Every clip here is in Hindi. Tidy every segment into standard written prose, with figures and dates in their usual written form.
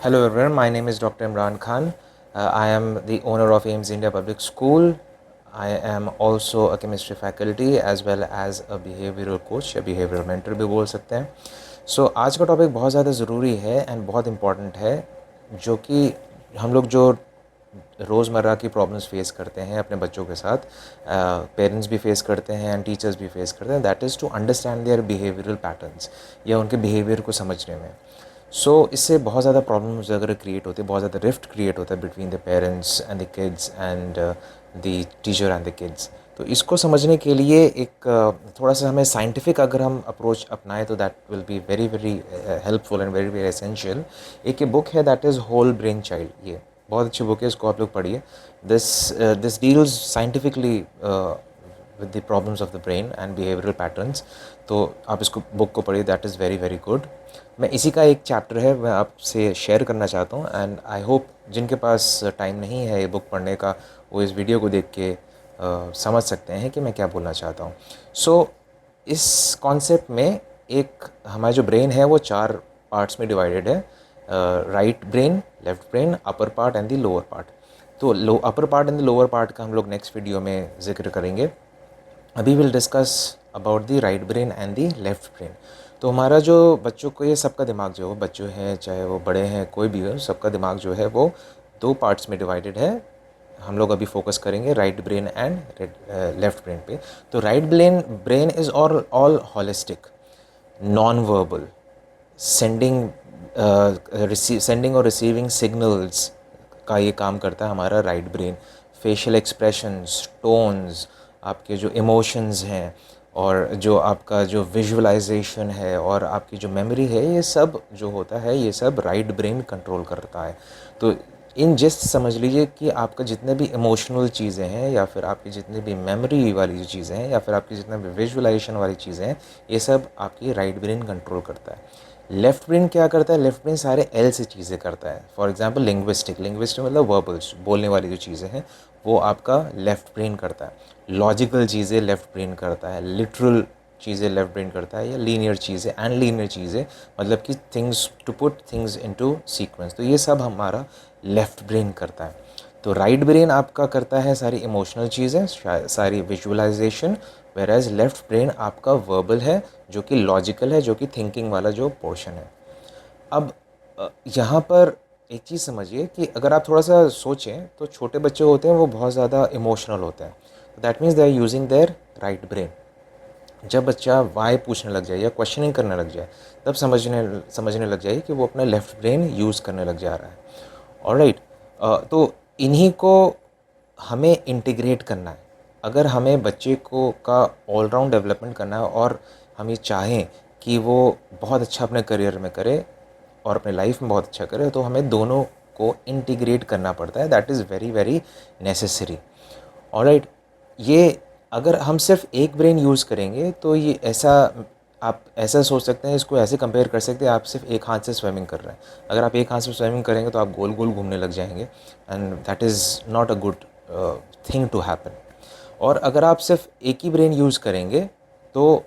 Hello everyone, my name is Dr. Imran Khan. I am the owner of AIMS India Public School. I am also a chemistry faculty as well as a behavioral coach या behavioral mentor भी बोल सकते हैं. So आज का टॉपिक बहुत ज़्यादा ज़रूरी है एंड बहुत इम्पॉर्टेंट है, जो कि हम लोग जो रोज़मर्रा की प्रॉब्लम्स फेस करते हैं अपने बच्चों के साथ, पेरेंट्स भी फेस करते हैं एंड टीचर्स भी फेस करते हैं, that is to understand their behavioural patterns या उनके बिहेवियर को समझने में. इससे बहुत ज़्यादा प्रॉब्लम्स अगर क्रिएट होती है, बहुत ज़्यादा रिफ्ट क्रिएट होता है between the parents and the kids and the teacher and the kids. तो इसको समझने के लिए एक थोड़ा सा हमें साइंटिफिक अगर हम अप्रोच अपनाएं तो that will be very very helpful and very very essential. एक ये बुक है that is whole brain child. ये बहुत अच्छी बुक है, इसको आप लोग पढ़िए. This deals scientifically with the problems of the brain and behavioural patterns. तो आप इसको बुक को पढ़िए, that is very very good. मैं इसी का एक चैप्टर है मैं आपसे शेयर करना चाहता हूँ एंड आई होप जिनके पास टाइम नहीं है ये बुक पढ़ने का, वो इस वीडियो को देख के समझ सकते हैं कि मैं क्या बोलना चाहता हूँ. इस कॉन्सेप्ट में एक हमारा जो ब्रेन है वो 4 पार्ट्स में डिवाइडेड है. Right brain, left brain, upper part and the lower part. तो upper part and the lower part का हम लोग नेक्स्ट वीडियो में जिक्र करेंगे. अभी will discuss about the right brain and the left brain. तो हमारा जो बच्चों को, ये सबका दिमाग जो है, बच्चों हैं चाहे वो बड़े हैं कोई भी हो, सबका दिमाग जो है वो 2 पार्ट्स में डिवाइडेड है. हम लोग अभी फोकस करेंगे right brain and left brain पे. तो right brain is all holistic, non verbal, sending sending और रिसीविंग सिग्नल्स का ये काम करता है हमारा right brain. Facial expressions, tones, आपके जो इमोशंस हैं और जो आपका जो विजुअलाइजेशन है और आपकी जो मेमोरी है, ये सब जो होता है ये सब राइट ब्रेन कंट्रोल करता है. तो इन जस्ट समझ लीजिए कि आपका जितने भी इमोशनल चीज़ें हैं या फिर आपकी जितनी भी मेमोरी वाली जो चीज़ें हैं या फिर आपकी जितने भी विजुअलाइजेशन वाली चीज़ें हैं, ये सब आपकी राइट ब्रेन कंट्रोल करता है. लेफ्ट ब्रेन क्या करता है? लेफ्ट ब्रेन सारे एल से चीज़ें करता है. फॉर एग्जांपल लिंग्विस्टिक मतलब वर्बल्स, बोलने वाली जो चीज़ें हैं वो आपका लेफ्ट ब्रेन करता है. लॉजिकल चीज़ें लेफ्ट ब्रेन करता है. लिटरल चीज़ें लेफ्ट ब्रेन करता है. या लीनियर चीज़ें, एंड लीनियर चीज़ें मतलब कि things, to put things into sequence, तो ये सब हमारा लेफ्ट ब्रेन करता है. तो राइट ब्रेन आपका करता है सारी इमोशनल चीज़ें, सारी visualisation, whereas left brain आपका वर्बल है, जो कि लॉजिकल है, जो कि थिंकिंग वाला जो पोर्शन है. अब यहाँ पर एक चीज़ समझिए कि अगर आप थोड़ा सा सोचें तो छोटे बच्चे होते हैं वो बहुत ज़्यादा इमोशनल होते हैं. That means they are using their right brain. जब बच्चा वाई पूछने लग जाए या क्वेश्चनिंग करने लग जाए, तब समझने लग जाए कि वो अपना लेफ्ट ब्रेन यूज़ करने लग जा रहा है. ऑलराइट. तो इन्हीं को हमें इंटीग्रेट करना है. अगर हमें बच्चे को का ऑलराउंड डेवलपमेंट करना है और हम ये चाहें कि वो बहुत अच्छा अपने करियर में करे और अपने लाइफ में बहुत अच्छा करे, तो हमें दोनों को इंटीग्रेट करना पड़ता है. That is very very necessary. Alright. ये अगर हम सिर्फ एक ब्रेन यूज़ करेंगे तो ये ऐसा, आप ऐसा सोच सकते हैं, इसको ऐसे कंपेयर कर सकते हैं, आप सिर्फ एक हाथ से स्विमिंग कर रहे हैं. अगर आप एक हाथ से स्विमिंग करेंगे तो आप गोल गोल घूमने लग जाएंगे and that is not a good thing to happen. और अगर आप सिर्फ एक ही ब्रेन यूज़ करेंगे तो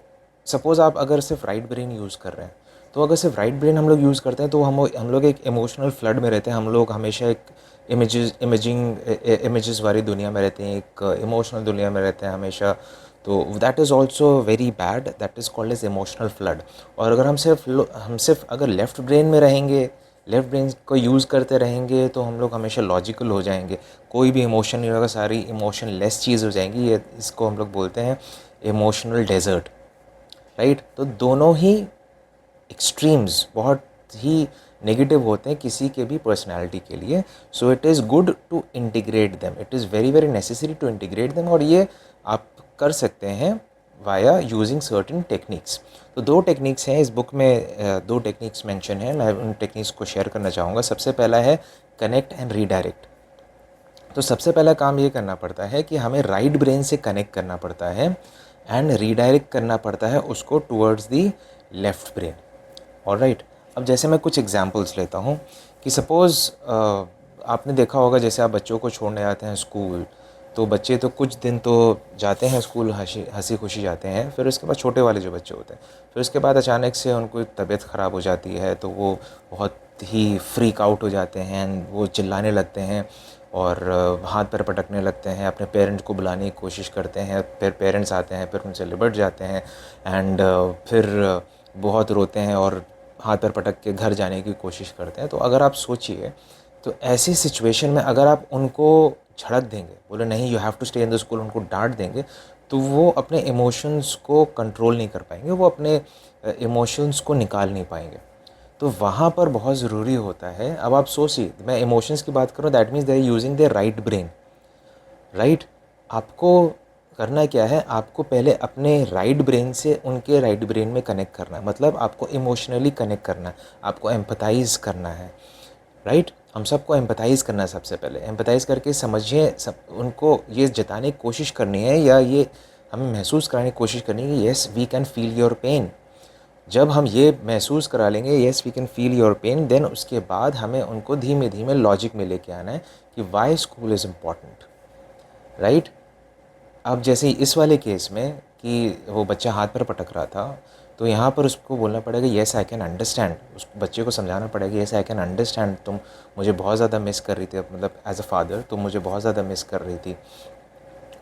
सपोज़ आप अगर सिर्फ राइट ब्रेन यूज़ कर रहे हैं, तो अगर सिर्फ राइट ब्रेन हम लोग यूज़ करते हैं तो हम लोग एक इमोशनल फ्लड में रहते हैं. हम लोग हमेशा एक इमेजेस वाली दुनिया में रहते हैं, एक इमोशनल दुनिया में रहते हैं हमेशा. तो that is also very bad. That is called as emotional flood. और अगर हम सिर्फ अगर लेफ़्ट ब्रेन में रहेंगे, लेफ़्ट ब्रेन को यूज़ करते रहेंगे, तो हम लोग हमेशा लॉजिकल हो जाएंगे. कोई भी इमोशन नहीं होगा, सारी इमोशन लेस चीज़ हो जाएंगी. ये इसको हम लोग बोलते हैं इमोशनल डेजर्ट. राइट. तो दोनों ही एक्सट्रीम्स बहुत ही नेगेटिव होते हैं किसी के भी पर्सनालिटी के लिए. So it is good to integrate them. It is very very necessary to integrate them. और ये आप कर सकते हैं वाया यूजिंग सर्टेन टेक्निक्स. तो 2 टेक्निक्स हैं इस बुक में, 2 टेक्निक्स मेंशन हैं. मैं उन टेक्निक्स को शेयर करना चाहूँगा. सबसे पहला है कनेक्ट एंड रीडायरेक्ट. तो सबसे पहला काम ये करना पड़ता है कि हमें राइट ब्रेन से कनेक्ट करना पड़ता है एंड रीडायरेक्ट करना पड़ता है उसको towards the left brain. Alright. अब जैसे मैं कुछ एग्जांपल्स लेता हूँ कि सपोज़ आपने देखा होगा, जैसे आप बच्चों को छोड़ने जाते हैं स्कूल, तो बच्चे तो कुछ दिन तो जाते हैं स्कूल, हंसी खुशी जाते हैं. फिर उसके बाद छोटे वाले जो बच्चे होते हैं, फिर उसके बाद अचानक से उनको तबीयत ख़राब हो जाती है, तो वो बहुत ही फ्रीक आउट हो जाते हैं एंड वो चिल्लाने लगते हैं और हाथ पैर पटकने लगते हैं, अपने पेरेंट्स को बुलाने की कोशिश करते हैं, फिर पेरेंट्स आते हैं, फिर उनसे लिबट जाते हैं एंड फिर बहुत रोते हैं और हाथ पैर पटक के घर जाने की कोशिश करते हैं। तो अगर आप सोचिए, तो ऐसी सिचुएशन में अगर आप उनको झड़क देंगे, बोले नहीं you have to stay in the school, उनको डांट देंगे, तो वो अपने इमोशंस को कंट्रोल नहीं कर पाएंगे, वो अपने इमोशंस को निकाल नहीं पाएंगे। तो वहाँ पर बहुत ज़रूरी होता है। अब आप सोचिए, मैं इमोशंस की बात करूँ, that means they are using the right brain, right. आपको करना क्या है, आपको पहले अपने राइट ब्रेन से उनके राइट ब्रेन में कनेक्ट करना है, मतलब आपको इमोशनली कनेक्ट करना है, आपको एम्पथाइज़ करना है, राइट। हम सबको एम्पथाइज़ करना है। सबसे पहले एम्पथाइज़ करके समझिए, सब उनको ये जताने की कोशिश करनी है या ये हमें महसूस कराने की कोशिश करनी है कि yes we can feel your pain. जब हम ये महसूस करा लेंगे yes we can feel your pain, then उसके बाद हमें उनको धीमे धीमे लॉजिक में लेके आना है कि why school is important, right. अब जैसे इस वाले केस में कि वो बच्चा हाथ पर पटक रहा था, तो यहाँ पर उसको बोलना पड़ेगा येस आई कैन अंडरस्टैंड, उस बच्चे को समझाना पड़ेगा येस आई कैन अंडरस्टैंड, तुम मुझे बहुत ज़्यादा मिस कर रही थी, मतलब एज अ फादर तुम मुझे बहुत ज़्यादा मिस कर रही थी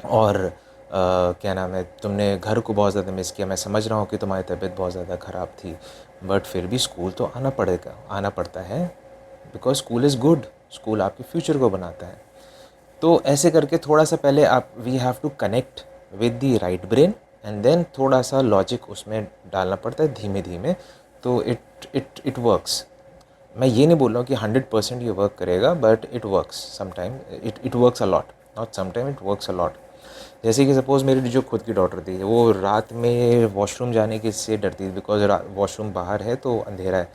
और क्या नाम है, तुमने घर को बहुत ज़्यादा मिस किया, मैं समझ रहा हूँ कि तुम्हारी तबीयत बहुत ज़्यादा ख़राब थी, बट फिर भी स्कूल तो आना पड़ता है, because school is good, school आपके फ्यूचर को बनाता है। तो ऐसे करके थोड़ा सा पहले आप we have to connect with the right brain and then थोड़ा सा लॉजिक उसमें डालना पड़ता है धीमे धीमे, तो इट वर्क्स। मैं ये नहीं बोल रहा हूँ कि 100% ये वर्क करेगा, but it works sometime, it works a lot, not sometime, it works a lot. जैसे कि सपोज़ मेरी जो खुद की डॉटर थी, वो रात में वॉशरूम जाने की से डरती थी, बिकॉज वॉशरूम बाहर है तो अंधेरा है,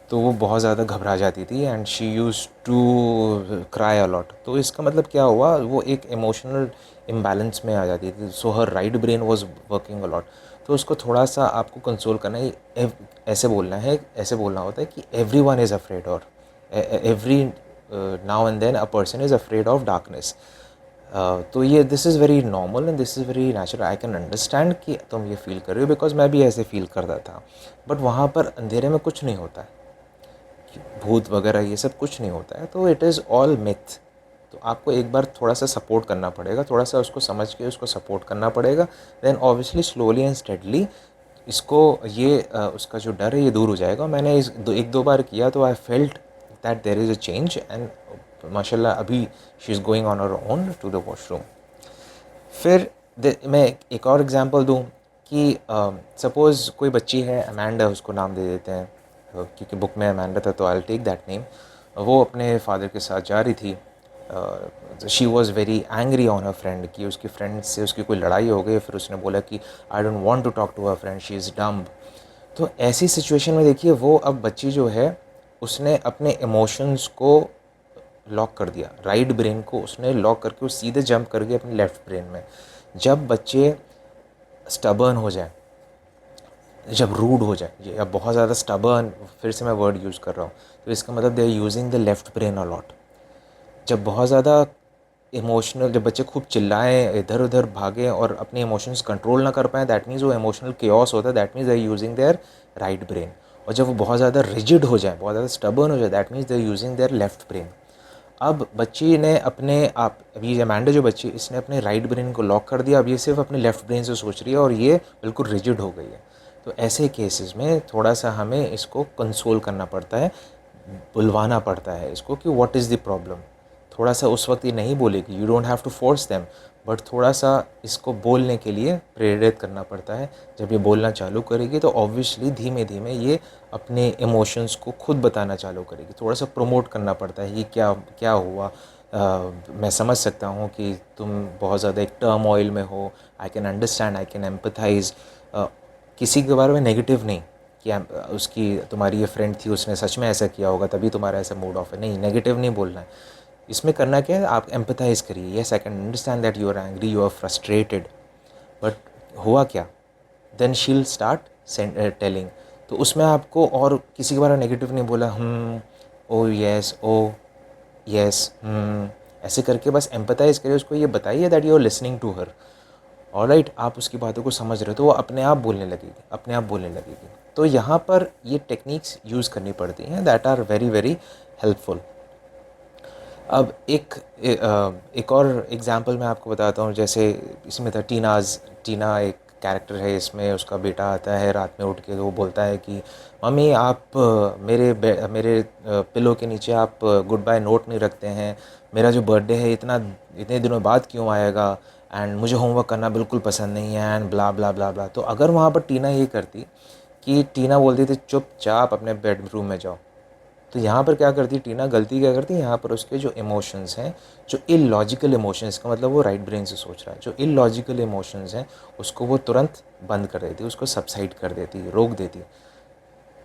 तो वो बहुत ज़्यादा घबरा जाती थी and she use to cry a lot. तो इसका मतलब क्या हुआ, वो एक इमोशनल इम्बैलेंस में आ जाती थी, so her right brain was working a lot. तो उसको थोड़ा सा आपको कंसोल करना है, ऐसे बोलना है, ऐसे बोलना होता है कि एवरी वन इज़ अफ्रेड, और every now and then a person is afraid of darkness. तो ये this is very normal and this is very natural, I can understand कि तुम ये फील कर रहे हो, बिकॉज मैं भी ऐसे फील करता था। बट वहाँ पर अंधेरे में कुछ नहीं होता है, भूत वगैरह ये सब कुछ नहीं होता है, तो इट इज़ ऑल मिथ। तो आपको एक बार थोड़ा सा सपोर्ट करना पड़ेगा, थोड़ा सा उसको समझ के उसको सपोर्ट करना पड़ेगा, then obviously slowly and steadily इसको ये उसका जो डर है ये दूर हो जाएगा। मैंने एक दो बार किया तो I felt that there is a change and माशाल्लाह अभी she is going on her own to the washroom. फिर मैं एक और एग्जांपल दूं कि सपोज़ कोई बच्ची है, अमेंडा उसको नाम दे देते हैं, क्योंकि बुक में अमेंडा था तो I will take that name. वो अपने फादर के साथ जा रही थी, she was very angry on her friend कि उसकी फ्रेंड से उसकी कोई लड़ाई हो गई, फिर उसने बोला कि I don't want to talk to her friend, she is dumb. तो ऐसी सिचुएशन में देखिए, वो अब बच्ची जो है उसने अपने इमोशंस को लॉक कर दिया, राइट ब्रेन को उसने लॉक करके वो सीधे जंप कर गए अपने लेफ्ट ब्रेन में। जब बच्चे स्टबर्न हो जाए, जब रूड हो जाए, ये अब बहुत ज़्यादा स्टबर्न, फिर से मैं वर्ड यूज़ कर रहा हूँ, तो इसका मतलब they are using the left brain a lot. जब बहुत ज़्यादा इमोशनल, जब बच्चे खूब चिल्लाएं, इधर उधर भागें और अपने इमोशंस कंट्रोल ना कर पाएँ, दैट मीन्स वो इमोशनल केओस होता है, that means they are using their right brain. और जब वो बहुत ज़्यादा रिजिड हो जाए, बहुत ज़्यादा स्टबर्न हो जाए, that means they are using their left brain. अब बच्ची ने अपने आप, अभी ये अमेंडा जो बच्ची, इसने अपने राइट ब्रेन को लॉक कर दिया, अब ये सिर्फ अपने लेफ्ट ब्रेन से सोच रही है और ये बिल्कुल रिजिड हो गई है। तो ऐसे केसेस में थोड़ा सा हमें इसको कंसोल करना पड़ता है, बुलवाना पड़ता है इसको कि व्हाट इज़ द प्रॉब्लम। थोड़ा सा उस वक्त ये नहीं बोलेगी, you don't have to force them, but थोड़ा सा इसको बोलने के लिए प्रेरित करना पड़ता है। जब ये बोलना चालू करेगी तो ऑब्वियसली धीमे धीमे ये अपने इमोशंस को खुद बताना चालू करेगी। थोड़ा सा प्रमोट करना पड़ता है कि क्या क्या हुआ, मैं समझ सकता हूँ कि तुम बहुत ज़्यादा एक टर्मोइल में हो, I can understand, I can empathise. किसी के बारे में नेगेटिव नहीं कि उसकी तुम्हारी ये फ्रेंड थी उसने सच में ऐसा किया होगा तभी तुम्हारा ऐसा मूड ऑफ है, नहीं, नेगेटिव नहीं बोलना है। इसमें करना क्या है, आप एम्पथाइज़ करिए, yes I can understand that you are angry, you are frustrated, but हुआ क्या, देन शील स्टार्ट टेलिंग। तो उसमें आपको और किसी के बारे में नेगेटिव नहीं बोला, ओ यस, ओ यस, ऐसे करके बस एम्पथाइज़ करिए, उसको ये बताइए that you are listening to her, alright, आप उसकी बातों को समझ रहे हो, तो वो अपने आप बोलने लगेगी, अपने आप बोलने लगेगी। तो यहाँ पर ये टेक्निक्स यूज़ करनी पड़ती हैं that are very very helpful. अब एक और एग्ज़ाम्पल मैं आपको बताता हूँ। जैसे इसमें था टीना एक कैरेक्टर है इसमें। उसका बेटा आता है रात में उठ के, तो वो बोलता है कि मम्मी आप मेरे पिलो के नीचे आप गुड बाय नोट नहीं रखते हैं, मेरा जो बर्थडे है इतने दिनों बाद क्यों आएगा, एंड मुझे होमवर्क करना बिल्कुल पसंद नहीं है, एंड ब्ला ब्ला ब्ला ब्ला। तो अगर वहाँ पर टीना ये करती कि टीना बोलती थी चुपचाप अपने बेडरूम में जाओ, तो यहाँ पर क्या करती टीना, गलती क्या करती, यहाँ पर उसके जो इमोशंस हैं, जो इलॉजिकल इमोशंस, का मतलब वो राइट ब्रेन से सोच रहा है, जो इलॉजिकल इमोशंस हैं उसको वो तुरंत बंद कर देती, उसको सबसाइड कर देती, रोक देती।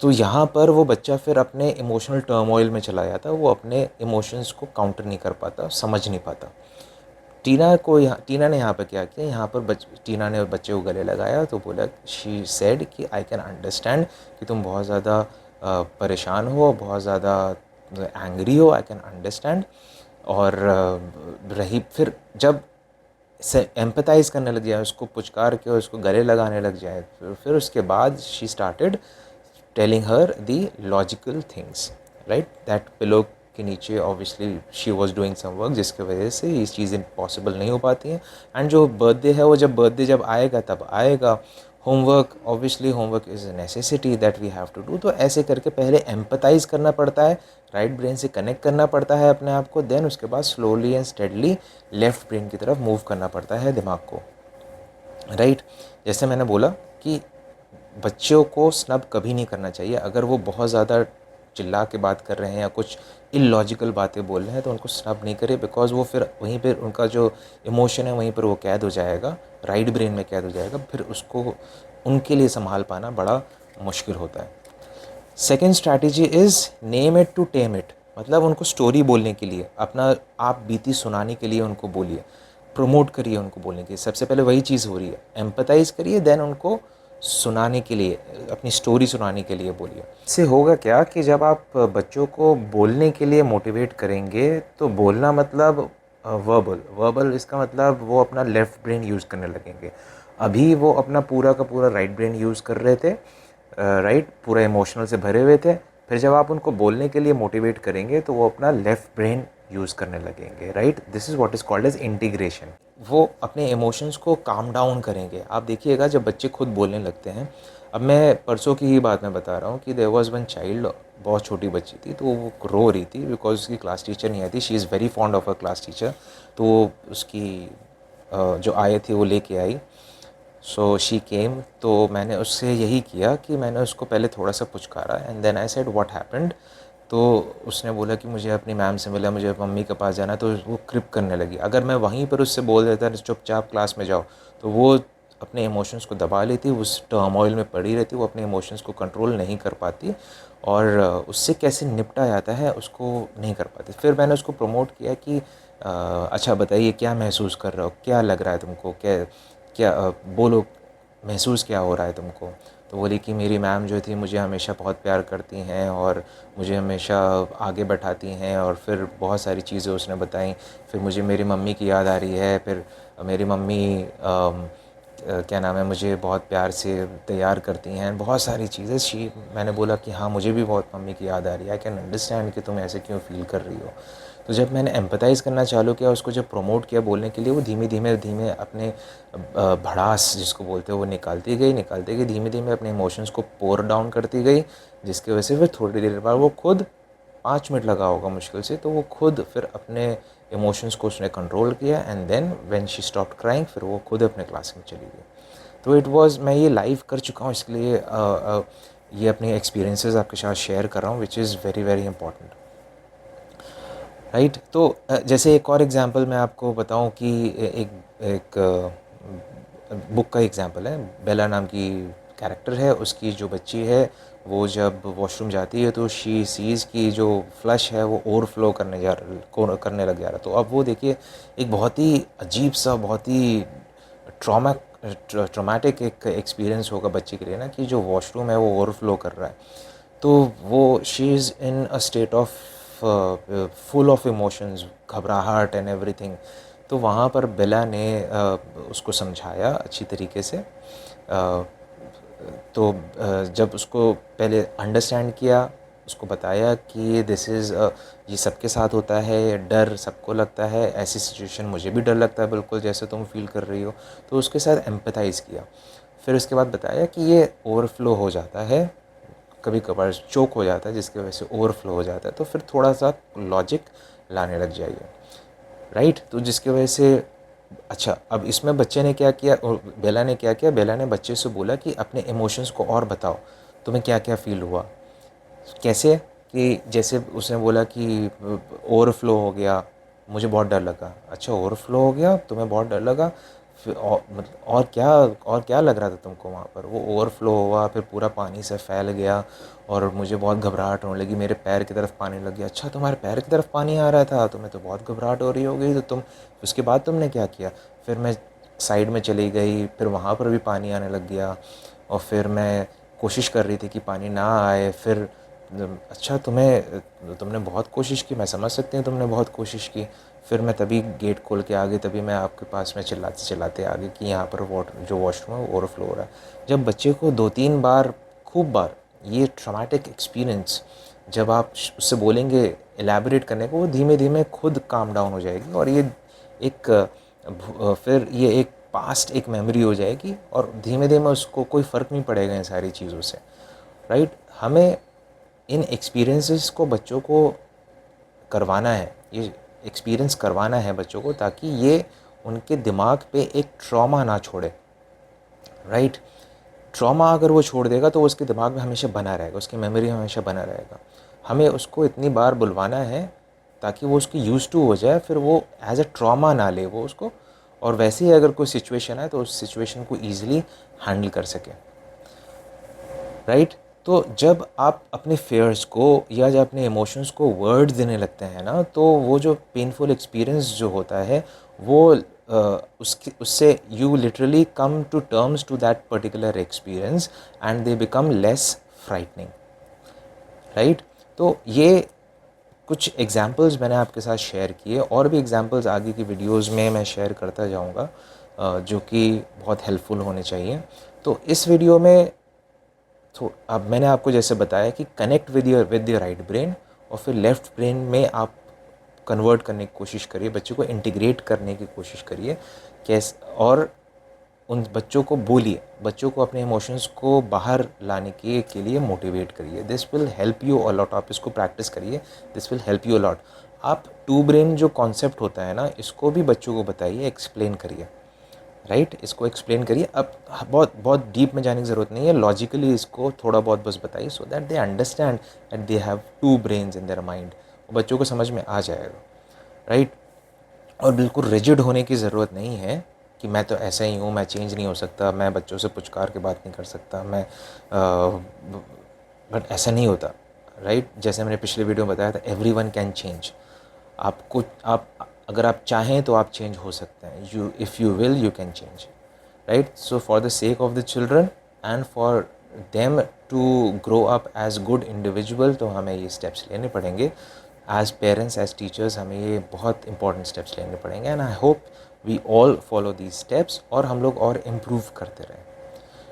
तो यहाँ पर वो बच्चा फिर अपने इमोशनल टर्मोइल में चला जाता, वो अपने इमोशंस को काउंटर नहीं कर पाता, समझ नहीं पाता। टीना ने यहाँ पर क्या किया, यहाँ पर टीना ने बच्चे को गले लगाया, तो बोला, शी सेड कि आई कैन अंडरस्टैंड कि तुम बहुत ज़्यादा परेशान हो, बहुत ज़्यादा एंग्री हो, आई कैन अंडरस्टैंड। और रही फिर जब से एम्पथाइज़ करने लग जाए, उसको पुचकार के उसको गले लगाने लग जाए, फिर उसके बाद she started telling her the logical things, right, that pillow के नीचे obviously she was doing some work, जिसकी वजह से ये चीज़ें पॉसिबल नहीं हो पाती हैं। एंड जो बर्थडे है वो जब आएगा तब आएगा। Homework, obviously homework is a necessity that we have to do. तो ऐसे करके पहले एम्पथाइज़ करना पड़ता है, राइट ब्रेन से कनेक्ट करना पड़ता है अपने आप को, देन उसके बाद slowly and steadily left brain की तरफ मूव करना पड़ता है दिमाग को, राइट। जैसे मैंने बोला कि बच्चों को स्नब कभी नहीं करना चाहिए। अगर वो बहुत ज़्यादा चिल्ला के बात कर रहे हैं या कुछ इलॉजिकल बातें बोल रहे हैं तो उनको स्नब नहीं करें, बिकॉज वो फिर वहीं पर उनका जो इमोशन है वहीं पर वो कैद हो जाएगा, राइट ब्रेन में कैद हो जाएगा, फिर उसको उनके लिए संभाल पाना बड़ा मुश्किल होता है। Second strategy is name it to tame it. मतलब उनको स्टोरी बोलने के लिए, अपना आप बीती सुनाने के लिए उनको बोलिए, प्रमोट करिए उनको बोलने के लिए। सबसे पहले वही चीज़ हो रही है, एम्पथाइज़ करिए, देन उनको सुनाने के लिए, अपनी स्टोरी सुनाने के लिए बोलिए। इससे होगा क्या कि जब आप बच्चों को बोलने के लिए मोटिवेट करेंगे, तो बोलना मतलब वर्बल इसका मतलब वो अपना लेफ़्ट ब्रेन यूज़ करने लगेंगे। अभी वो अपना पूरा का पूरा राइट ब्रेन यूज़ कर रहे थे, राइट, पूरा इमोशनल से भरे हुए थे। फिर जब आप उनको बोलने के लिए मोटिवेट करेंगे तो वो अपना लेफ़्ट ब्रेन यूज़ करने लगेंगे, right. This is what is called as integration. वो अपने इमोशंस को काम डाउन करेंगे। आप देखिएगा जब बच्चे खुद बोलने लगते हैं, अब मैं परसों की ही बात मैं बता रहा हूँ कि देयर वाज वन चाइल्ड, बहुत छोटी बच्ची थी, तो वो रो रही थी बिकॉज उसकी क्लास टीचर नहीं आई थी। She is very fond of a class teacher. तो उसकी जो आए थे वो लेके आई, सो शी केम। तो मैंने उससे यही किया कि मैंने उसको पहले थोड़ा सा पुचकारा, and then I said what happened. तो उसने बोला कि मुझे अपनी मैम से मिला, मुझे मम्मी के पास जाना। तो वो क्रिप करने लगी। अगर मैं वहीं पर उससे बोल देता चुपचाप क्लास में जाओ, तो वो अपने इमोशंस को दबा लेती, उस टर्मोइल में पड़ी रहती, वो अपने इमोशंस को कंट्रोल नहीं कर पाती, और उससे कैसे निपटा जाता है उसको नहीं कर पाती। फिर मैंने उसको प्रमोट किया कि अच्छा बताइए क्या महसूस कर रहे हो, क्या लग रहा है तुमको, क्या क्या बोलो, महसूस क्या हो रहा है तुमको। तो बोली कि मेरी मैम जो थी मुझे हमेशा बहुत प्यार करती हैं और मुझे हमेशा आगे बैठाती हैं, और फिर बहुत सारी चीज़ें उसने बताई। फिर मुझे मेरी मम्मी की याद आ रही है। फिर मेरी मम्मी क्या नाम है, मुझे बहुत प्यार से तैयार करती हैं, बहुत सारी चीज़ें। मैंने बोला कि हाँ मुझे भी बहुत मम्मी की याद आ रही है, आई कैन अंडरस्टैंड कि तुम ऐसे क्यों फ़ील कर रही हो। तो जब मैंने एम्पैथाइज़ करना चालू किया, उसको जब प्रमोट किया बोलने के लिए, वो धीमे धीमे अपने भड़ास जिसको बोलते हैं वो निकालती गई, धीमे धीमे अपने इमोशंस को पोर डाउन करती गई, जिसकी वजह से फिर थोड़ी देर बाद वो खुद, 5 मिनट लगा होगा मुश्किल से, तो वो खुद फिर अपने इमोशंस को उसने कंट्रोल किया, and then when she stopped crying, फिर वो खुद अपने क्लास में चली गई। तो इट वाज, मैं ये लाइव कर चुका हूँ, इसलिए ये अपने एक्सपीरियंसेस आपके साथ शेयर कर रहा हूँ, which is very very important, right. तो जैसे एक और एग्जांपल मैं आपको बताऊं कि एक एक बुक का एग्जांपल है। बेला नाम की कैरेक्टर है, उसकी जो बच्ची है वो जब वॉशरूम जाती है तो शी सीज़ की जो फ्लश है वो ओवरफ्लो करने लग जा रहा। तो अब वो देखिए, एक बहुत ही अजीब सा, बहुत ही ट्रॉमा ट्रॉमेटिक एक एक्सपीरियंस होगा बच्चे के लिए ना, कि जो वॉशरूम है वो ओवरफ्लो कर रहा है। तो वो she is in a state of full of emotions, घबराहट एंड एवरीथिंग। तो वहाँ पर बेला ने उसको समझाया अच्छी तरीके से, तो जब उसको पहले अंडरस्टैंड किया, उसको बताया कि दिस इज़ ये सबके साथ होता है, डर सबको लगता है, ऐसी सिचुएशन मुझे भी डर लगता है बिल्कुल जैसे तुम फील कर रही हो, तो उसके साथ एम्पैथाइज़ किया। फिर उसके बाद बताया कि ये ओवरफ्लो हो जाता है, कभी कभार चोक हो जाता है जिसकी वजह से ओवरफ्लो हो जाता है, तो फिर थोड़ा सा लॉजिक लाने लग जाइए, राइट। तो जिसकी वजह से अच्छा, अब इसमें बच्चे ने क्या किया और बेला ने क्या किया, बेला ने बच्चे से बोला कि अपने इमोशंस को और बताओ, तुम्हें क्या क्या फ़ील हुआ। कैसे कि जैसे उसने बोला कि ओवरफ्लो हो गया, मुझे बहुत डर लगा। अच्छा, ओवरफ्लो हो गया, तुम्हें बहुत डर लगा, फिर और मतलब और क्या लग रहा था तुमको वहाँ पर? वो ओवरफ्लो हुआ, फिर पूरा पानी से फैल गया और मुझे बहुत घबराहट होने लगी, मेरे पैर की तरफ पानी लग गया। अच्छा, तुम्हारे पैर की तरफ पानी आ रहा था, तुम्हें तो बहुत घबराहट हो रही होगी, तो तुम उसके बाद तुमने क्या किया? फिर मैं साइड में चली गई, फिर वहाँ पर भी पानी आने लग गया और फिर मैं कोशिश कर रही थी कि पानी ना आए। फिर अच्छा, तुमने बहुत कोशिश की, मैं समझ सकती हूँ तुमने बहुत कोशिश की। फिर मैं तभी गेट खोल के आ गई, तभी मैं आपके पास में चिल्लाते चिल्लाते आ गई कि यहाँ पर जो वॉशरूम है वो ओवरफ्लो हो रहा है। जब बच्चे को 2-3 बार, खूब बार ये ट्रॉमेटिक एक्सपीरियंस जब आप उससे बोलेंगे एलैबोरेट करने को, वो धीमे धीमे खुद काम डाउन हो जाएगी और ये एक फिर ये एक पास्ट एक मेमोरी हो जाएगी और धीमे धीमे उसको कोई फ़र्क नहीं पड़ेगा इन सारी चीज़ों से, राइट। हमें इन एक्सपीरियंसेस को बच्चों को करवाना है, ये एक्सपीरियंस करवाना है बच्चों को, ताकि ये उनके दिमाग पे एक ट्रॉमा ना छोड़े, राइट। ट्रॉमा अगर वो छोड़ देगा तो वो उसके दिमाग में हमेशा बना रहेगा, उसकी मेमोरी में हमेशा बना रहेगा। हमें उसको इतनी बार बुलवाना है ताकि वो उसकी यूज़ टू हो जाए, फिर वो एज अ ट्रॉमा ना ले वो उसको, और वैसे ही अगर कोई सिचुएशन है तो उस सिचुएशन को ईजिली हैंडल कर सके, राइट। तो जब आप अपने फेयर्स को या जब अपने इमोशंस को वर्ड्स देने लगते हैं ना, तो वो जो पेनफुल एक्सपीरियंस जो होता है वो उससे you literally come to terms to that particular experience and they become less frightening, right. तो ये कुछ एग्जाम्पल्स मैंने आपके साथ शेयर किए, और भी एग्जाम्पल्स आगे की वीडियोस में मैं शेयर करता जाऊंगा जो कि बहुत हेल्पफुल होने चाहिए। तो इस वीडियो में तो अब मैंने आपको जैसे बताया कि connect with your right brain, और फिर लेफ़्ट ब्रेन में आप कन्वर्ट करने की कोशिश करिए, बच्चों को इंटीग्रेट करने की कोशिश करिए कैसे, और उन बच्चों को बोलिए, बच्चों को अपने इमोशंस को बाहर लाने के लिए मोटिवेट करिए। This will help you a lot. आप इसको प्रैक्टिस करिए, this will help you a lot. आप टू ब्रेन जो कॉन्सेप्ट होता है ना, इसको भी बच्चों को बताइए, एक्सप्लेन करिए, राइट। इसको एक्सप्लेन करिए। अब बहुत बहुत डीप में जाने की ज़रूरत नहीं है, लॉजिकली इसको थोड़ा बहुत बस बताइए, so that they understand that they have two brains in their mind. बच्चों को समझ में आ जाएगा, राइट। और बिल्कुल रिजिड होने की ज़रूरत नहीं है कि मैं तो ऐसा ही हूँ, मैं चेंज नहीं हो सकता, मैं बच्चों से पुचकार के बात नहीं कर सकता, मैं बट ऐसा नहीं होता, राइट। जैसे मैंने पिछले वीडियो में बताया था, एवरीवन कैन चेंज। आपको आप अगर आप चाहें तो आप चेंज हो सकते हैं, you if you will you can change, right. So for the sake of the children and for them to grow up as good individual, तो हमें ये स्टेप्स लेने पड़ेंगे एज पेरेंट्स, एज टीचर्स, हमें ये बहुत इंपॉर्टेंट स्टेप्स लेने पड़ेंगे। And I hope we all follow these steps और हम लोग और इम्प्रूव करते रहें।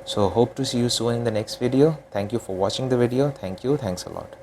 So hope to see you soon in the next video. Thank you for watching the video. Thank you. Thanks a lot.